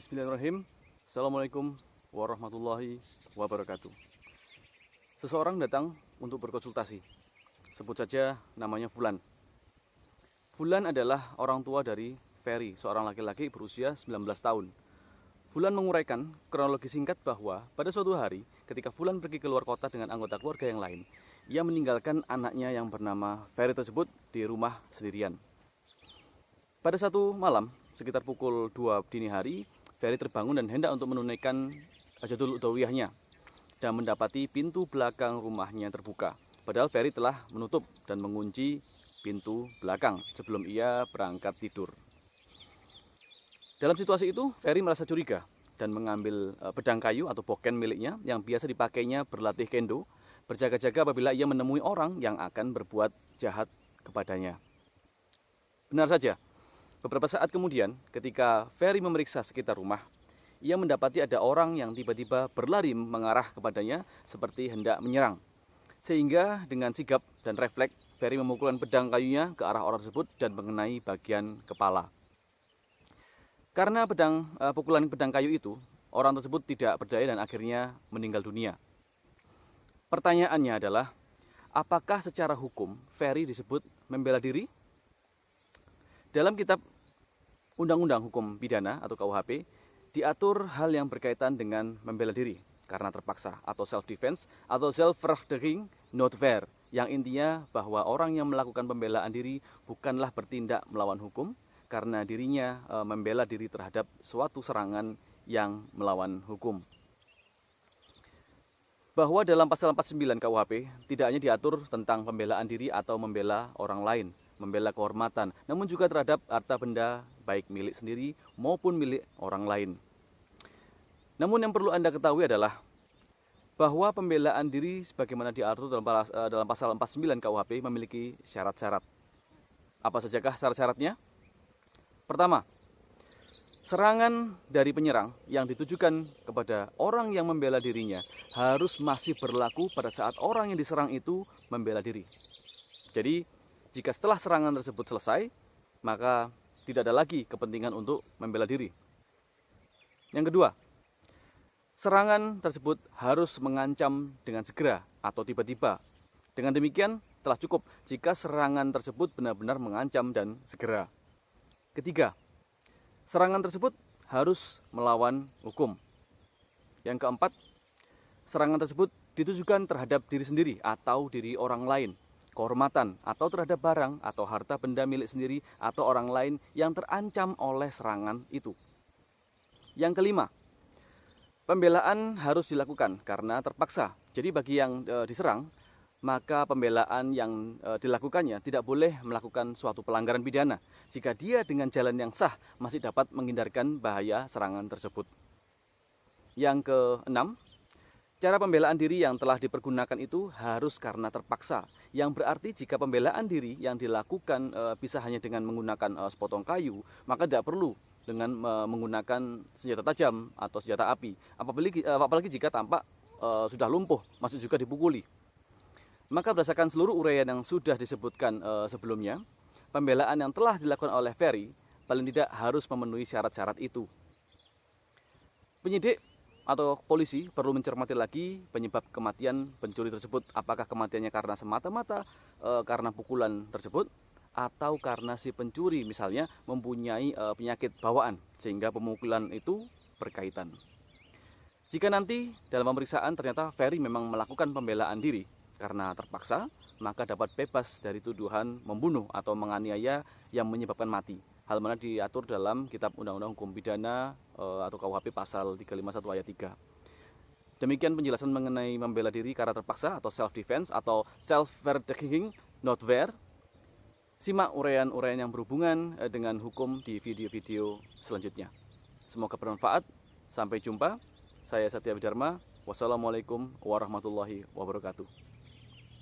Bismillahirrahmanirrahim. Assalamualaikum warahmatullahi wabarakatuh. Seseorang datang untuk berkonsultasi. Sebut saja namanya Fulan. Fulan adalah orang tua dari Ferry, seorang laki-laki berusia 19 tahun. Fulan menguraikan kronologi singkat bahwa pada suatu hari ketika Fulan pergi keluar kota dengan anggota keluarga yang lain, ia meninggalkan anaknya yang bernama Ferry tersebut di rumah sendirian. Pada satu malam, sekitar pukul 2 dini hari, Ferry terbangun dan hendak untuk menunaikan hajatul udhawiyahnya dan mendapati pintu belakang rumahnya terbuka. Padahal Ferry telah menutup dan mengunci pintu belakang sebelum ia berangkat tidur. Dalam situasi itu, Ferry merasa curiga dan mengambil pedang kayu atau boken miliknya yang biasa dipakainya berlatih kendo, berjaga-jaga apabila ia menemui orang yang akan berbuat jahat kepadanya. Benar saja. Beberapa saat kemudian, ketika Ferry memeriksa sekitar rumah, ia mendapati ada orang yang tiba-tiba berlari mengarah kepadanya seperti hendak menyerang. Sehingga dengan sigap dan refleks, Ferry memukulkan pedang kayunya ke arah orang tersebut dan mengenai bagian kepala. Karena pukulan pedang kayu itu, orang tersebut tidak berdaya dan akhirnya meninggal dunia. Pertanyaannya adalah, apakah secara hukum Ferry disebut membela diri? Dalam kitab Undang-Undang Hukum Pidana atau KUHP diatur hal yang berkaitan dengan membela diri karena terpaksa atau self-defense atau self-verdediging noodweer, yang intinya bahwa orang yang melakukan pembelaan diri bukanlah bertindak melawan hukum karena dirinya membela diri terhadap suatu serangan yang melawan hukum. Bahwa dalam pasal 49 KUHP tidak hanya diatur tentang pembelaan diri atau membela orang lain, membela kehormatan, namun juga terhadap harta benda baik milik sendiri maupun milik orang lain. Namun yang perlu Anda ketahui adalah bahwa pembelaan diri sebagaimana diatur dalam pasal 49 KUHP memiliki syarat-syarat. Apa sajakah syarat-syaratnya? Pertama, serangan dari penyerang yang ditujukan kepada orang yang membela dirinya harus masih berlaku pada saat orang yang diserang itu membela diri. Jadi, jika setelah serangan tersebut selesai, maka tidak ada lagi kepentingan untuk membela diri. Yang kedua, serangan tersebut harus mengancam dengan segera atau tiba-tiba. Dengan demikian, telah cukup jika serangan tersebut benar-benar mengancam dan segera. Ketiga, serangan tersebut harus melawan hukum. Yang keempat, serangan tersebut ditujukan terhadap diri sendiri atau diri orang lain, kehormatan atau terhadap barang atau harta benda milik sendiri atau orang lain yang terancam oleh serangan itu. Yang kelima, pembelaan harus dilakukan karena terpaksa. Jadi bagi yang diserang, maka pembelaan yang dilakukannya tidak boleh melakukan suatu pelanggaran pidana jika dia dengan jalan yang sah masih dapat menghindarkan bahaya serangan tersebut. Yang keenam, cara pembelaan diri yang telah dipergunakan itu harus karena terpaksa, yang berarti jika pembelaan diri yang dilakukan bisa hanya dengan menggunakan sepotong kayu, maka tidak perlu dengan menggunakan senjata tajam atau senjata api, apalagi jika tampak sudah lumpuh, masih juga dipukuli. Maka berdasarkan seluruh uraian yang sudah disebutkan sebelumnya, pembelaan yang telah dilakukan oleh Ferry paling tidak harus memenuhi syarat-syarat itu. Penyidik atau polisi perlu mencermati lagi penyebab kematian pencuri tersebut. Apakah kematiannya karena semata-mata karena pukulan tersebut, atau karena si pencuri misalnya mempunyai penyakit bawaan sehingga pemukulan itu berkaitan. Jika nanti dalam pemeriksaan ternyata Ferry memang melakukan pembelaan diri karena terpaksa, maka dapat bebas dari tuduhan membunuh atau menganiaya yang menyebabkan mati. Hal mana diatur dalam kitab Undang-Undang Hukum Pidana atau KUHP pasal 351 ayat 3. Demikian penjelasan mengenai membela diri karena terpaksa atau self-defense atau self-verdediging noodweer. Simak uraian-uraian yang berhubungan dengan hukum di video-video selanjutnya. Semoga bermanfaat. Sampai jumpa. Saya Satya Widharma. Wassalamualaikum warahmatullahi wabarakatuh.